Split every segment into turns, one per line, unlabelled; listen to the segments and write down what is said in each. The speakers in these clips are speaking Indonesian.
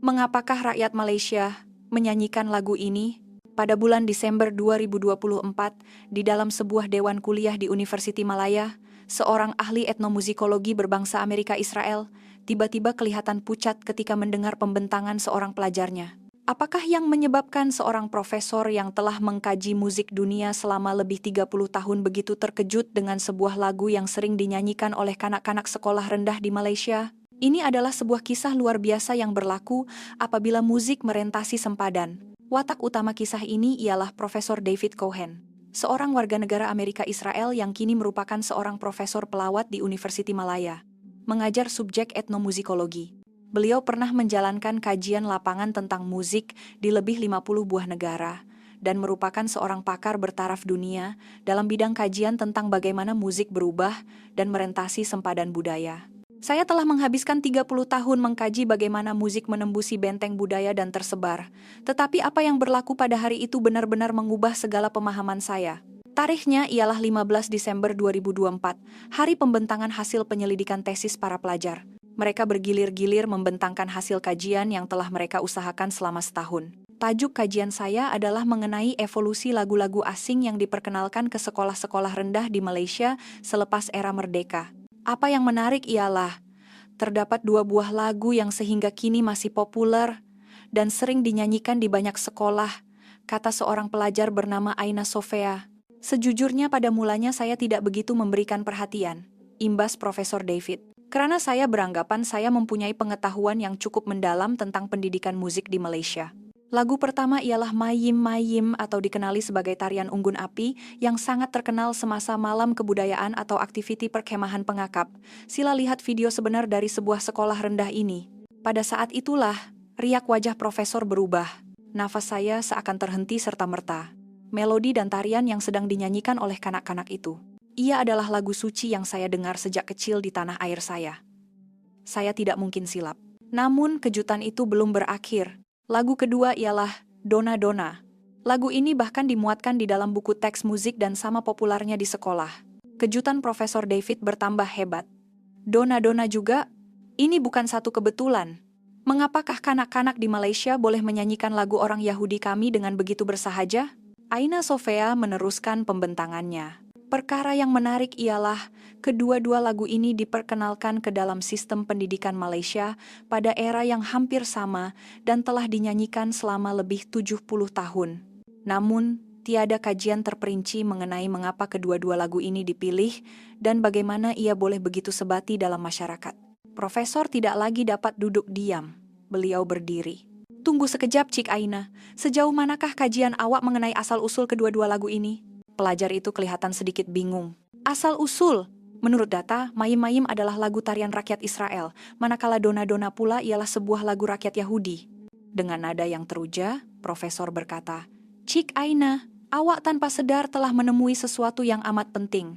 Mengapakah rakyat Malaysia menyanyikan lagu ini? Pada bulan Desember 2024, di dalam sebuah dewan kuliah di Universiti Malaya, seorang ahli etnomuzikologi berbangsa Amerika Israel tiba-tiba kelihatan pucat ketika mendengar pembentangan seorang pelajarnya. Apakah yang menyebabkan seorang profesor yang telah mengkaji musik dunia selama lebih 30 tahun begitu terkejut dengan sebuah lagu yang sering dinyanyikan oleh kanak-kanak sekolah rendah di Malaysia? Ini adalah sebuah kisah luar biasa yang berlaku apabila musik merentasi sempadan. Watak utama kisah ini ialah Profesor David Cohen, seorang warga negara Amerika Israel yang kini merupakan seorang profesor pelawat di Universiti Malaya, mengajar subjek etnomuzikologi. Beliau pernah menjalankan kajian lapangan tentang musik di lebih 50 buah negara, dan merupakan seorang pakar bertaraf dunia dalam bidang kajian tentang bagaimana musik berubah dan merentasi sempadan budaya. Saya telah menghabiskan 30 tahun mengkaji bagaimana musik menembusi benteng budaya dan tersebar. Tetapi apa yang berlaku pada hari itu benar-benar mengubah segala pemahaman saya. Tarikhnya ialah 15 Desember 2024, hari pembentangan hasil penyelidikan tesis para pelajar. Mereka bergilir-gilir membentangkan hasil kajian yang telah mereka usahakan selama setahun. Tajuk kajian saya adalah mengenai evolusi lagu-lagu asing yang diperkenalkan ke sekolah-sekolah rendah di Malaysia selepas era merdeka. Apa yang menarik ialah, terdapat 2 buah lagu yang sehingga kini masih populer dan sering dinyanyikan di banyak sekolah, kata seorang pelajar bernama Aina Sofea. Sejujurnya pada mulanya saya tidak begitu memberikan perhatian, imbas Profesor David. Karena saya beranggapan saya mempunyai pengetahuan yang cukup mendalam tentang pendidikan musik di Malaysia. Lagu pertama ialah Mayim Mayim atau dikenali sebagai tarian unggun api yang sangat terkenal semasa malam kebudayaan atau aktiviti perkemahan pengakap. Sila lihat video sebenar dari sebuah sekolah rendah ini. Pada saat itulah, riak wajah profesor berubah. Nafas saya seakan terhenti serta-merta. Melodi dan tarian yang sedang dinyanyikan oleh kanak-kanak itu. Ia adalah lagu suci yang saya dengar sejak kecil di tanah air saya. Saya tidak mungkin silap. Namun kejutan itu belum berakhir. Lagu kedua ialah Dona Dona. Lagu ini bahkan dimuatkan di dalam buku teks musik dan sama populernya di sekolah. Kejutan Profesor David bertambah hebat. Dona Dona juga? Ini bukan satu kebetulan. Mengapakah kanak-kanak di Malaysia boleh menyanyikan lagu orang Yahudi kami dengan begitu bersahaja? Aina Sofea meneruskan pembentangannya. Perkara yang menarik ialah kedua-dua lagu ini diperkenalkan ke dalam sistem pendidikan Malaysia pada era yang hampir sama dan telah dinyanyikan selama lebih 70 tahun. Namun, tiada kajian terperinci mengenai mengapa kedua-dua lagu ini dipilih dan bagaimana ia boleh begitu sebati dalam masyarakat. Profesor tidak lagi dapat duduk diam. Beliau berdiri. Tunggu sekejap, Cik Aina. Sejauh manakah kajian awak mengenai asal-usul kedua-dua lagu ini? Pelajar itu kelihatan sedikit bingung. Asal-usul? Menurut data, Mayim Mayim adalah lagu tarian rakyat Israel, manakala Dona Dona pula ialah sebuah lagu rakyat Yahudi. Dengan nada yang teruja, Profesor berkata, Cik Aina, awak tanpa sadar telah menemui sesuatu yang amat penting.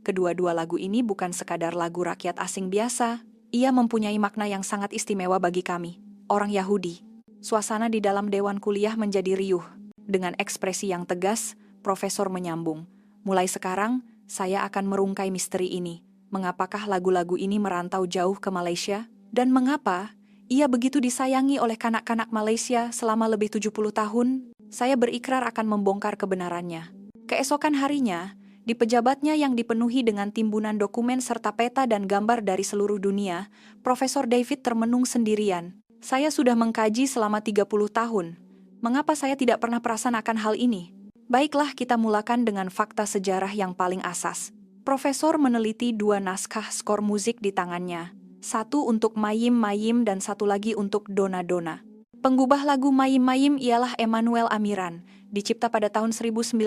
Kedua-dua lagu ini bukan sekadar lagu rakyat asing biasa. Ia mempunyai makna yang sangat istimewa bagi kami, orang Yahudi. Suasana di dalam dewan kuliah menjadi riuh. Dengan ekspresi yang tegas, Profesor menyambung, mulai sekarang, saya akan merungkai misteri ini. Mengapakah lagu-lagu ini merantau jauh ke Malaysia? Dan mengapa ia begitu disayangi oleh kanak-kanak Malaysia selama lebih 70 tahun? Saya berikrar akan membongkar kebenarannya. Keesokan harinya, di pejabatnya yang dipenuhi dengan timbunan dokumen serta peta dan gambar dari seluruh dunia, Profesor David termenung sendirian. Saya sudah mengkaji selama 30 tahun. Mengapa saya tidak pernah perasan akan hal ini? Baiklah, kita mulakan dengan fakta sejarah yang paling asas. Profesor meneliti 2 naskah skor musik di tangannya. Satu untuk Mayim Mayim dan satu lagi untuk Dona Dona. Penggubah lagu Mayim Mayim ialah Emmanuel Amiran, dicipta pada tahun 1937.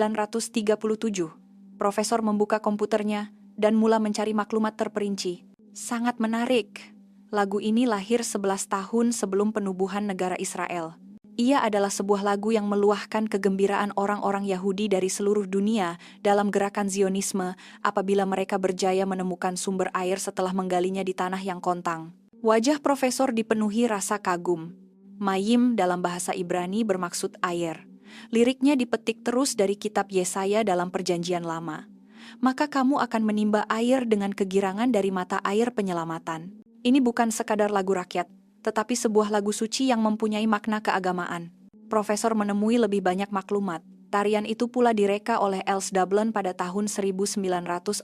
Profesor membuka komputernya dan mula mencari maklumat terperinci. Sangat menarik. Lagu ini lahir 11 tahun sebelum penubuhan negara Israel. Ia adalah sebuah lagu yang meluahkan kegembiraan orang-orang Yahudi dari seluruh dunia dalam gerakan Zionisme apabila mereka berjaya menemukan sumber air setelah menggalinya di tanah yang kontang. Wajah Profesor dipenuhi rasa kagum. Mayim dalam bahasa Ibrani bermaksud air. Liriknya dipetik terus dari kitab Yesaya dalam Perjanjian Lama. Maka kamu akan menimba air dengan kegirangan dari mata air penyelamatan. Ini bukan sekadar lagu rakyat, tetapi sebuah lagu suci yang mempunyai makna keagamaan. Profesor menemui lebih banyak maklumat. Tarian itu pula direka oleh Els Dublin pada tahun 1944,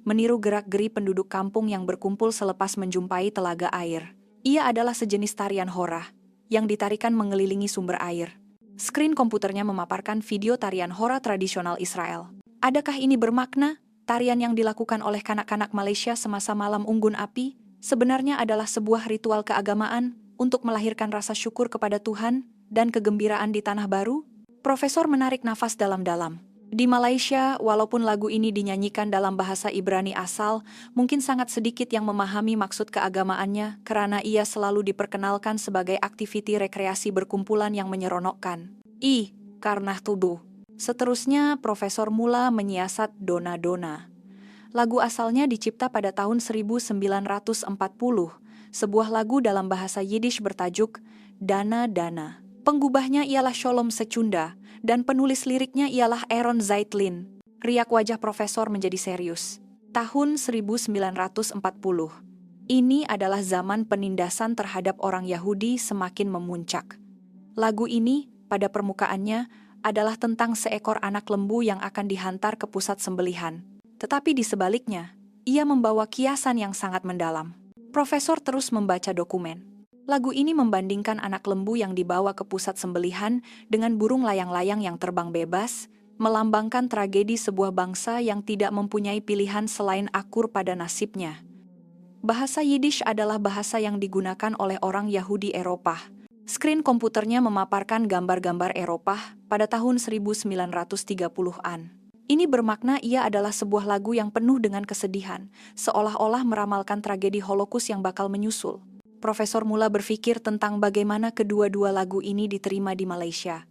meniru gerak-geri penduduk kampung yang berkumpul selepas menjumpai telaga air. Ia adalah sejenis tarian hora, yang ditarikan mengelilingi sumber air. Skrin komputernya memaparkan video tarian hora tradisional Israel. Adakah ini bermakna? Tarian yang dilakukan oleh kanak-kanak Malaysia semasa malam unggun api sebenarnya adalah sebuah ritual keagamaan untuk melahirkan rasa syukur kepada Tuhan dan kegembiraan di tanah baru? Profesor menarik nafas dalam-dalam. Di Malaysia, walaupun lagu ini dinyanyikan dalam bahasa Ibrani asal, mungkin sangat sedikit yang memahami maksud keagamaannya karena ia selalu diperkenalkan sebagai aktiviti rekreasi berkumpulan yang menyeronokkan. Karena tubuh. Seterusnya, Profesor mula menyiasat dona-dona. Lagu asalnya dicipta pada tahun 1940, sebuah lagu dalam bahasa Yiddish bertajuk Dana-Dana. Penggubahnya ialah Sholom Secunda, dan penulis liriknya ialah Aaron Zeitlin. Riak wajah profesor menjadi serius. Tahun 1940. Ini adalah zaman penindasan terhadap orang Yahudi semakin memuncak. Lagu ini, pada permukaannya, adalah tentang seekor anak lembu yang akan dihantar ke pusat sembelihan. Tetapi di sebaliknya, ia membawa kiasan yang sangat mendalam. Profesor terus membaca dokumen. Lagu ini membandingkan anak lembu yang dibawa ke pusat sembelihan dengan burung layang-layang yang terbang bebas, melambangkan tragedi sebuah bangsa yang tidak mempunyai pilihan selain akur pada nasibnya. Bahasa Yiddish adalah bahasa yang digunakan oleh orang Yahudi Eropa. Skrin komputernya memaparkan gambar-gambar Eropa pada tahun 1930-an. Ini bermakna ia adalah sebuah lagu yang penuh dengan kesedihan, seolah-olah meramalkan tragedi Holocaust yang bakal menyusul. Profesor mula berpikir tentang bagaimana kedua-dua lagu ini diterima di Malaysia.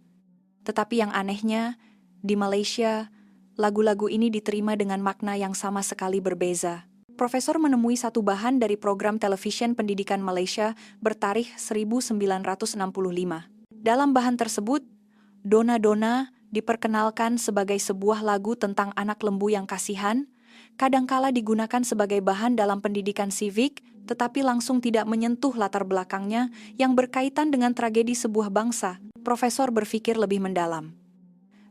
Tetapi yang anehnya, di Malaysia, lagu-lagu ini diterima dengan makna yang sama sekali berbeza. Profesor menemui satu bahan dari program televisi pendidikan Malaysia bertarikh 1965. Dalam bahan tersebut, Dona-Dona diperkenalkan sebagai sebuah lagu tentang anak lembu yang kasihan, kadangkala digunakan sebagai bahan dalam pendidikan civic, tetapi langsung tidak menyentuh latar belakangnya yang berkaitan dengan tragedi sebuah bangsa. Profesor berpikir lebih mendalam.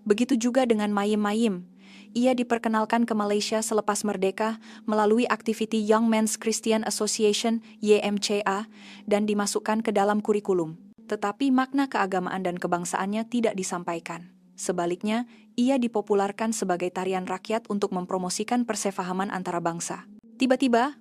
Begitu juga dengan Mayim-Mayim. Ia diperkenalkan ke Malaysia selepas merdeka melalui aktiviti Young Men's Christian Association (YMCA) dan dimasukkan ke dalam kurikulum. Tetapi makna keagamaan dan kebangsaannya tidak disampaikan. Sebaliknya, ia dipopularkan sebagai tarian rakyat untuk mempromosikan persefahaman antara bangsa. Tiba-tiba,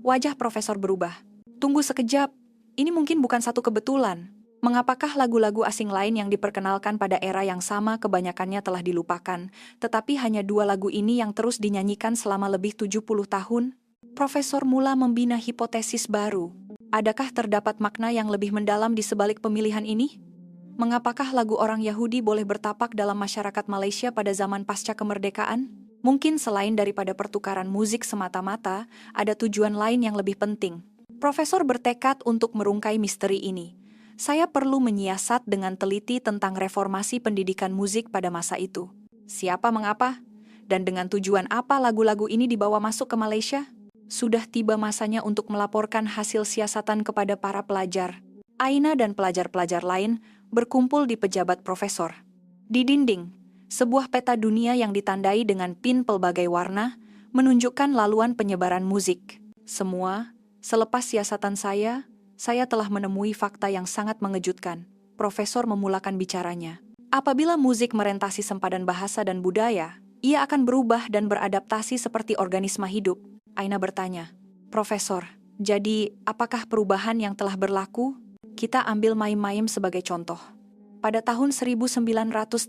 wajah profesor berubah. Tunggu sekejap, ini mungkin bukan satu kebetulan. Mengapakah lagu-lagu asing lain yang diperkenalkan pada era yang sama kebanyakannya telah dilupakan, tetapi hanya dua lagu ini yang terus dinyanyikan selama lebih 70 tahun? Profesor mula membina hipotesis baru. Adakah terdapat makna yang lebih mendalam di sebalik pemilihan ini? Mengapakah lagu orang Yahudi boleh bertapak dalam masyarakat Malaysia pada zaman pasca kemerdekaan? Mungkin selain daripada pertukaran musik semata-mata, ada tujuan lain yang lebih penting. Profesor bertekad untuk merungkai misteri ini. Saya perlu menyiasat dengan teliti tentang reformasi pendidikan musik pada masa itu. Siapa mengapa? Dan dengan tujuan apa lagu-lagu ini dibawa masuk ke Malaysia? Sudah tiba masanya untuk melaporkan hasil siasatan kepada para pelajar. Aina dan pelajar-pelajar lain berkumpul di pejabat profesor. Di dinding, sebuah peta dunia yang ditandai dengan pin pelbagai warna menunjukkan laluan penyebaran musik. Semua, selepas siasatan saya telah menemui fakta yang sangat mengejutkan. Profesor memulakan bicaranya. Apabila musik merentasi sempadan bahasa dan budaya, ia akan berubah dan beradaptasi seperti organisme hidup. Aina bertanya, Profesor, jadi apakah perubahan yang telah berlaku? Kita ambil Mayim-Mayim sebagai contoh. Pada tahun 1937,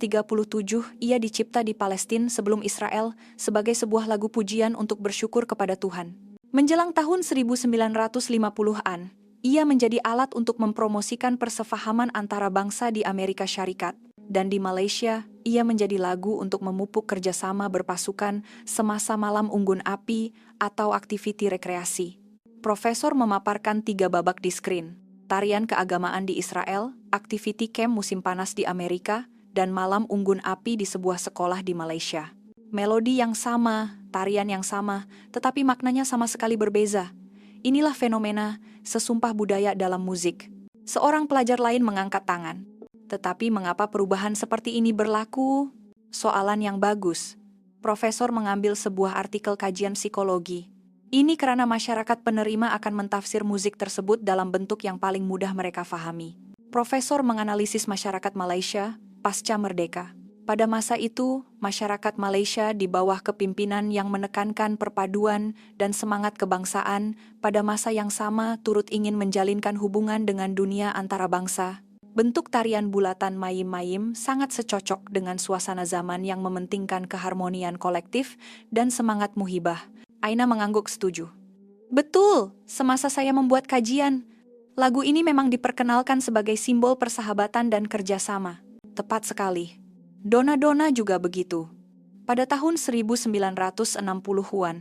ia dicipta di Palestina sebelum Israel sebagai sebuah lagu pujian untuk bersyukur kepada Tuhan. Menjelang tahun 1950-an, ia menjadi alat untuk mempromosikan persefahaman antara bangsa di Amerika Syarikat. Dan di Malaysia, ia menjadi lagu untuk memupuk kerjasama berpasukan semasa malam unggun api atau aktiviti rekreasi. Profesor memaparkan 3 babak di skrin. Tarian keagamaan di Israel, aktiviti camp musim panas di Amerika, dan malam unggun api di sebuah sekolah di Malaysia. Melodi yang sama, tarian yang sama, tetapi maknanya sama sekali berbeza. Inilah fenomena sesumpah budaya dalam musik. Seorang pelajar lain mengangkat tangan. Tetapi mengapa perubahan seperti ini berlaku? Soalan yang bagus. Profesor mengambil sebuah artikel kajian psikologi. Ini karena masyarakat penerima akan mentafsir musik tersebut dalam bentuk yang paling mudah mereka fahami. Profesor menganalisis masyarakat Malaysia pasca merdeka. Pada masa itu, masyarakat Malaysia di bawah kepimpinan yang menekankan perpaduan dan semangat kebangsaan, pada masa yang sama turut ingin menjalinkan hubungan dengan dunia antara bangsa. Bentuk tarian bulatan mayim-mayim sangat secocok dengan suasana zaman yang mementingkan keharmonian kolektif dan semangat muhibah. Aina mengangguk setuju. Betul, semasa saya membuat kajian, lagu ini memang diperkenalkan sebagai simbol persahabatan dan kerjasama. Tepat sekali. Dona-dona juga begitu. Pada tahun 1960-an,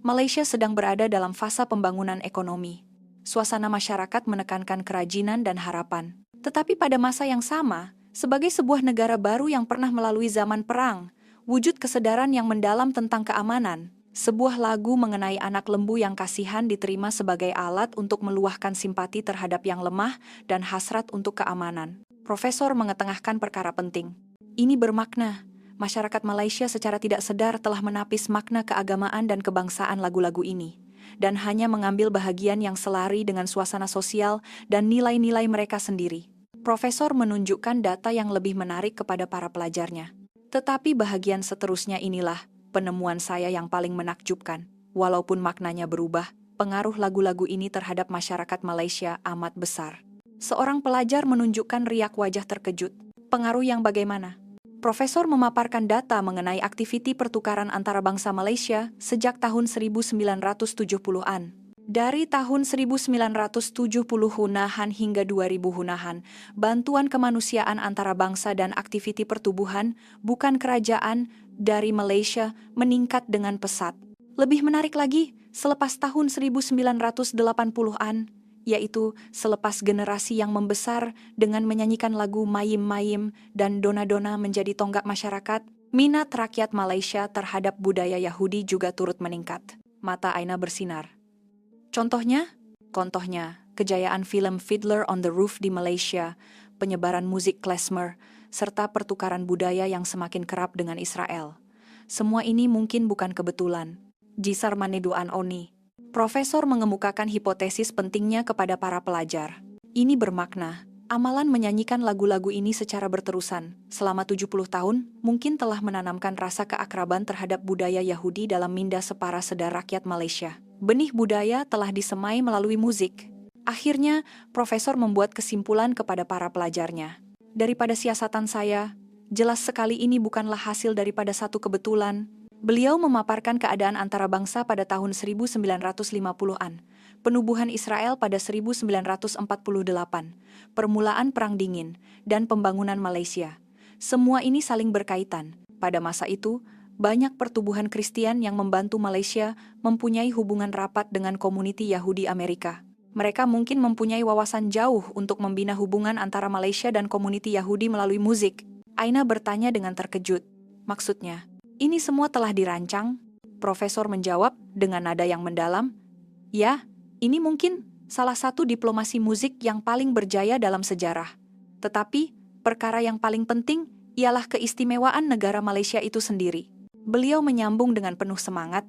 Malaysia sedang berada dalam fasa pembangunan ekonomi. Suasana masyarakat menekankan kerajinan dan harapan. Tetapi pada masa yang sama, sebagai sebuah negara baru yang pernah melalui zaman perang, wujud kesadaran yang mendalam tentang keamanan, sebuah lagu mengenai anak lembu yang kasihan diterima sebagai alat untuk meluahkan simpati terhadap yang lemah dan hasrat untuk keamanan. Profesor mengetengahkan perkara penting. Ini bermakna, masyarakat Malaysia secara tidak sadar telah menapis makna keagamaan dan kebangsaan lagu-lagu ini, dan hanya mengambil bahagian yang selari dengan suasana sosial dan nilai-nilai mereka sendiri. Profesor menunjukkan data yang lebih menarik kepada para pelajarnya. Tetapi bahagian seterusnya inilah penemuan saya yang paling menakjubkan. Walaupun maknanya berubah, pengaruh lagu-lagu ini terhadap masyarakat Malaysia amat besar. Seorang pelajar menunjukkan riak wajah terkejut. Pengaruh yang bagaimana? Profesor memaparkan data mengenai aktiviti pertukaran antara bangsa Malaysia sejak tahun 1970-an. Dari tahun 1970-an hingga 2000-an, bantuan kemanusiaan antara bangsa dan aktiviti pertubuhan, bukan kerajaan, dari Malaysia meningkat dengan pesat. Lebih menarik lagi, selepas tahun 1980-an, yaitu selepas generasi yang membesar dengan menyanyikan lagu mayim-mayim dan dona-dona menjadi tonggak masyarakat, minat rakyat Malaysia terhadap budaya Yahudi juga turut meningkat. Mata Aina bersinar. Contohnya, kejayaan film Fiddler on the Roof di Malaysia, penyebaran musik klezmer, serta pertukaran budaya yang semakin kerap dengan Israel. Semua ini mungkin bukan kebetulan. Jisar Maneduan Oni. Profesor mengemukakan hipotesis pentingnya kepada para pelajar. Ini bermakna, amalan menyanyikan lagu-lagu ini secara berterusan, selama 70 tahun, mungkin telah menanamkan rasa keakraban terhadap budaya Yahudi dalam minda separa sedar rakyat Malaysia. Benih budaya telah disemai melalui musik. Akhirnya, profesor membuat kesimpulan kepada para pelajarnya. Daripada siasatan saya, jelas sekali ini bukanlah hasil daripada satu kebetulan. Beliau memaparkan keadaan antara bangsa pada tahun 1950-an, penubuhan Israel pada 1948, permulaan Perang Dingin, dan pembangunan Malaysia. Semua ini saling berkaitan. Pada masa itu, banyak pertubuhan Kristen yang membantu Malaysia mempunyai hubungan rapat dengan komuniti Yahudi Amerika. Mereka mungkin mempunyai wawasan jauh untuk membina hubungan antara Malaysia dan komuniti Yahudi melalui musik. Aina bertanya dengan terkejut. Maksudnya, ini semua telah dirancang? Profesor menjawab dengan nada yang mendalam. Ya, ini mungkin salah satu diplomasi musik yang paling berjaya dalam sejarah. Tetapi, perkara yang paling penting ialah keistimewaan negara Malaysia itu sendiri. Beliau menyambung dengan penuh semangat.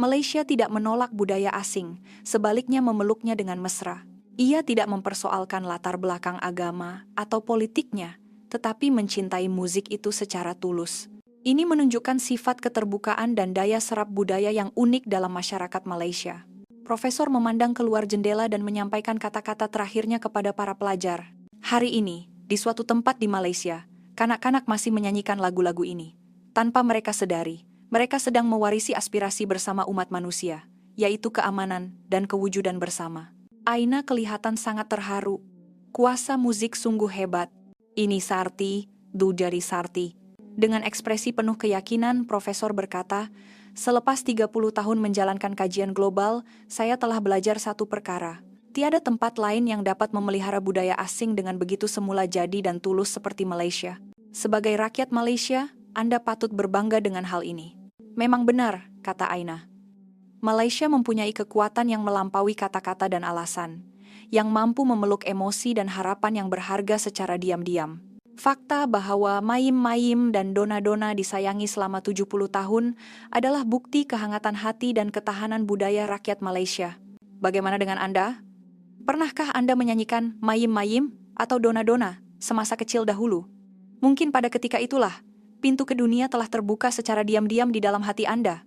Malaysia tidak menolak budaya asing, sebaliknya memeluknya dengan mesra. Ia tidak mempersoalkan latar belakang agama atau politiknya, tetapi mencintai musik itu secara tulus. Ini menunjukkan sifat keterbukaan dan daya serap budaya yang unik dalam masyarakat Malaysia. Profesor memandang keluar jendela dan menyampaikan kata-kata terakhirnya kepada para pelajar. Hari ini, di suatu tempat di Malaysia, kanak-kanak masih menyanyikan lagu-lagu ini. Tanpa mereka sadari, mereka sedang mewarisi aspirasi bersama umat manusia, yaitu keamanan dan kewujudan bersama. Aina kelihatan sangat terharu. Kuasa musik sungguh hebat. Ini Sarti, Dujari Sarti. Dengan ekspresi penuh keyakinan, Profesor berkata, selepas 30 tahun menjalankan kajian global, saya telah belajar satu perkara. Tiada tempat lain yang dapat memelihara budaya asing dengan begitu semula jadi dan tulus seperti Malaysia. Sebagai rakyat Malaysia, Anda patut berbangga dengan hal ini. Memang benar, kata Aina. Malaysia mempunyai kekuatan yang melampaui kata-kata dan alasan, yang mampu memeluk emosi dan harapan yang berharga secara diam-diam. Fakta bahwa mayim-mayim dan dona-dona disayangi selama 70 tahun adalah bukti kehangatan hati dan ketahanan budaya rakyat Malaysia. Bagaimana dengan Anda? Pernahkah Anda menyanyikan mayim-mayim atau dona-dona semasa kecil dahulu? Mungkin pada ketika itulah, pintu ke dunia telah terbuka secara diam-diam di dalam hati Anda.